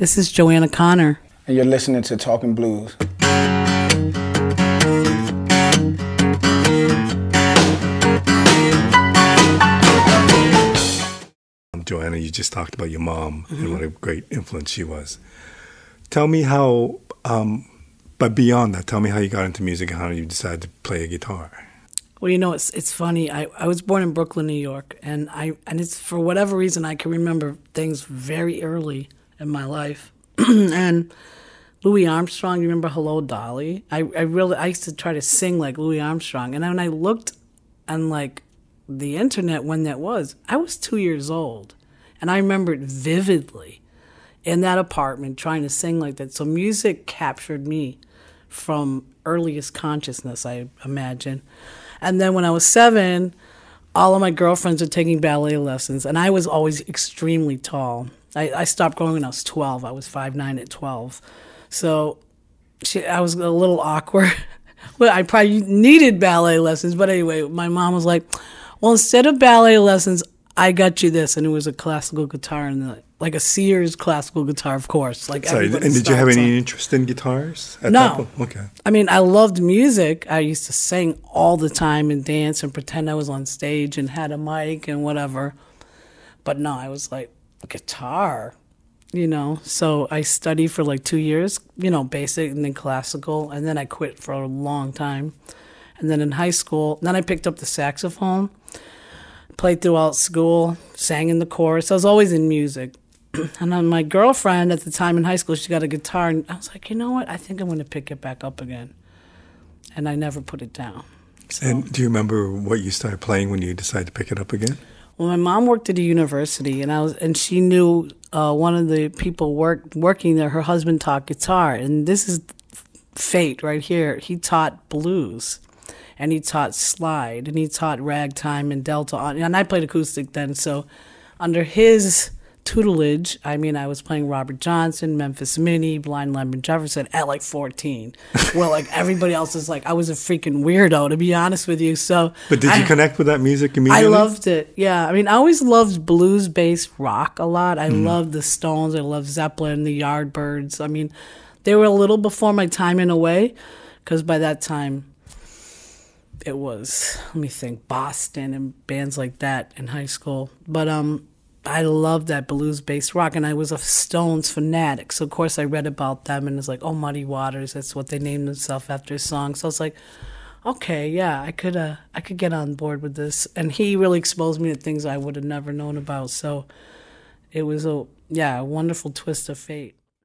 This is Joanna Connor. And you're listening to Talking Blues. Joanna, you just talked about your mom and what a great influence she was. Tell me how, but beyond that, tell me how you got into music and how you decided to play a guitar. Well, you know, it's funny. I was born in Brooklyn, New York, and it's for whatever reason I can remember things very early in my life. And Louis Armstrong, you remember Hello, Dolly? I used to try to sing like Louis Armstrong, and when I looked on like the internet when that was, I was 2 years old, and I remember it vividly in that apartment trying to sing like that. So music captured me from earliest consciousness, I imagine. And then when I was 7, all of my girlfriends were taking ballet lessons, and I was always extremely tall. I stopped growing when I was 12. I was 5'9" at 12. So I was a little awkward. Well, I probably needed ballet lessons, but anyway, my mom was like, well, instead of ballet lessons, I got you this. And it was a classical guitar, like a Sears classical guitar, of course. Like Sorry, and did you have any interest in guitars? No. Okay. I mean, I loved music. I used to sing all the time and dance and pretend I was on stage and had a mic and whatever. But no, I was like, guitar, you know. So I studied for like 2 years, you know, basic and then classical. And then I quit for a long time. And then in high school, then I picked up the saxophone, played throughout school, sang in the chorus. I was always in music. And then my girlfriend at the time in high school, she got a guitar, and I was like, you know what? I think I'm going to pick it back up again. And I never put it down. So. And do you remember what you started playing when you decided to pick it up again? Well, my mom worked at a university, and she knew one of the people working there. Her husband taught guitar, and this is fate right here. He taught blues, and he taught slide, and he taught ragtime and delta. And I played acoustic then, so under his tutelage, I mean, I was playing Robert Johnson, Memphis Minnie, Blind Lemon Jefferson at like 14. Well, like everybody else is like, I was a freaking weirdo, to be honest with you. So, but did you connect with that music immediately? I loved it. Yeah, I mean, I always loved blues-based rock a lot. I loved the Stones. I loved Zeppelin, the Yardbirds. I mean, they were a little before my time in a way, because by that time it was, let me think, Boston and bands like that in high school. But I loved that blues-based rock, and I was a Stones fanatic. So, of course, I read about them, and it's like, oh, Muddy Waters, that's what they named themselves after a song. So I was like, okay, yeah, I could get on board with this. And he really exposed me to things I would have never known about. So it was a wonderful twist of fate.